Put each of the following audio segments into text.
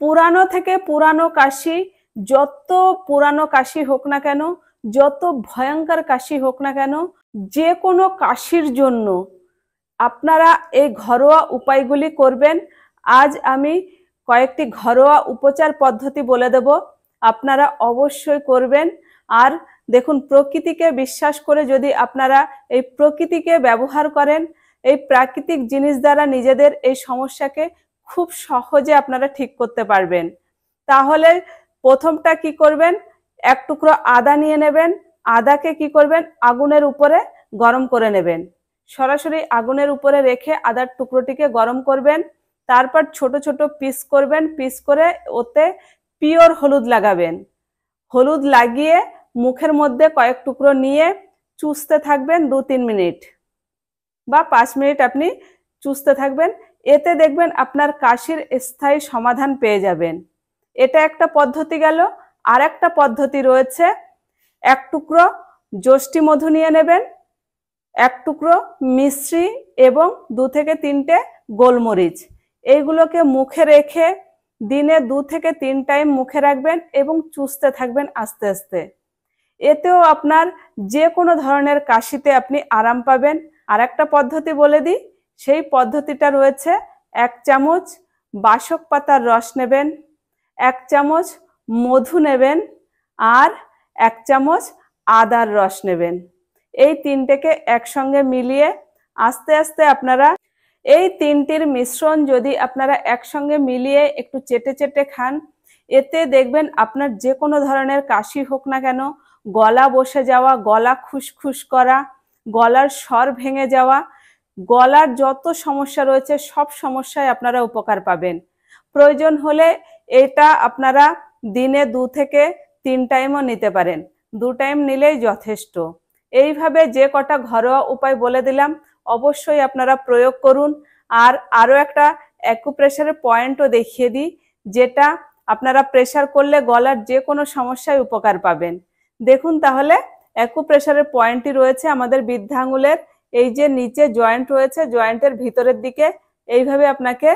পুরানো থেকে পুরানো কাশি, যত পুরানো কাশি হোক না কেন, যত ভয়ঙ্কর কাশি হোক না কেন, যে কোনো কাশির জন্য আপনারা এই ঘরোয়া উপায়গুলি করবেন। আজ আমি কয়েকটি ঘরোয়া উপচার পদ্ধতি বলে দেব, আপনারা অবশ্যই করবেন। আর দেখুন, প্রকৃতিকে বিশ্বাস করে যদি আপনারা এই প্রকৃতিকে ব্যবহার করেন, এই প্রাকৃতিক জিনিস দ্বারা নিজেদের এই সমস্যাকে খুব সহজে আপনারা ঠিক করতে পারবেন। তাহলে প্রথমটা কি করবেন, এক টুকরো আদা নিয়ে নেবেন। আদাকে কি করবেন, আগুনের উপরে গরম করে নেবেন। সরাসরি আগুনের উপরে রেখে আদার টুকরোটিকে গরম করবেন। তারপর ছোট ছোট পিস করবেন, পিস করে ওতে পিওর হলুদ লাগাবেন। হলুদ লাগিয়ে মুখের মধ্যে কয়েক টুকরো নিয়ে চুষতে থাকবেন 2-3 মিনিট বা 5 মিনিট আপনি চুষতে থাকবেন। এতে দেখবেন আপনার কাশির স্থায়ী সমাধান পেয়ে যাবেন। এটা একটা পদ্ধতি গেল। আর একটা পদ্ধতি রয়েছে, এক টুকরো যষ্টি মধু নিয়ে নেবেন, এক টুকরো মিশ্রি এবং 2 থেকে 3টে গোলমরিচ। এইগুলোকে মুখে রেখে দিনে 2 থেকে 3 টাইম মুখে রাখবেন এবং চুষতে থাকবেন আস্তে আস্তে। এতেও আপনার যে কোনো ধরনের কাশিতে আপনি আরাম পাবেন। আর একটা পদ্ধতি বলে দিই, সেই পদ্ধতিটা রয়েছে, 1 চামচ বাসক পাতার রস নেবেন, 1 চামচ মধু নেবেন, আর 1 চামচ আদার রস নেবেন। এই 3টেকে একসঙ্গে মিলিয়ে আস্তে আস্তে আপনারা এই 3টির মিশ্রণ যদি আপনারা একসঙ্গে মিলিয়ে একটু চেটে চেটে খান, এতে দেখবেন আপনার যে কোনো ধরনের কাশি হোক না কেন, গলা বসে যাওয়া, গলা খুসখুস করা, গলার স্বর ভেঙে যাওয়া, গলার যত সমস্যা রয়েছে সব সমস্যায় আপনারা উপকার পাবেন। প্রয়োজন হলে এটা আপনারা দিনে 2 থেকে 3 টাইমও নিতে পারেন, 2 টাইম নিলেই যথেষ্ট। এইভাবে যে কটা ঘরোয়া উপায় বলে দিলাম অবশ্যই আপনারা প্রয়োগ করুন। আর আরও একটা অ্যাকুপ্রেশারের পয়েন্টও দেখিয়ে দিই, যেটা আপনারা প্রেশার করলে গলার যে কোনো সমস্যায় উপকার পাবেন। দেখুন, তাহলে অ্যাকুপ্রেশারের পয়েন্টটি রয়েছে আমাদের বৃদ্ধা আঙুলের এই যে নিচে জয়েন্ট রয়েছে, জয়েন্টের ভিতরের দিকে এইভাবে আপনাকে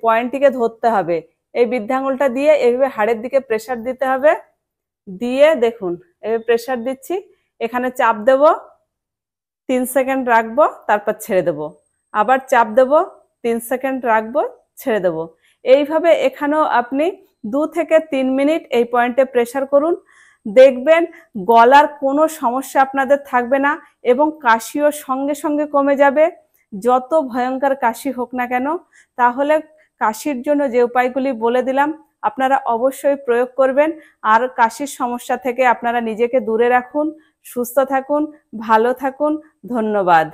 পয়েন্টটিকে ধরতে হবে। এই বৃদ্ধা আঙুলটা দিয়ে এইভাবে হাড়ের দিকে প্রেশার দিতে হবে। দিয়ে দেখুন, এইভাবে প্রেশার দিচ্ছি, এখানে চাপ দেব, 3 সেকেন্ড রাখবো, তারপর ছেড়ে দেব, আবার চাপ দেব, 3 সেকেন্ড রাখবো, ছেড়ে দেব। এইভাবে এখানেও আপনি 2 থেকে 3 মিনিট এই পয়েন্টে প্রেশার করুন। দেখবেন গলার কোনো সমস্যা আপনাদের থাকবে না এবং কাশিও সঙ্গে সঙ্গে কমে যাবে, যত ভয়ঙ্কর কাশি হোক না কেন। তাহলে কাশির জন্য যে উপায়গুলি বলে দিলাম আপনারা অবশ্যই প্রয়োগ করবেন। আর কাশির সমস্যা থেকে আপনারা নিজেকে দূরে রাখুন। সুস্থ থাকুন, ভালো থাকুন। ধন্যবাদ।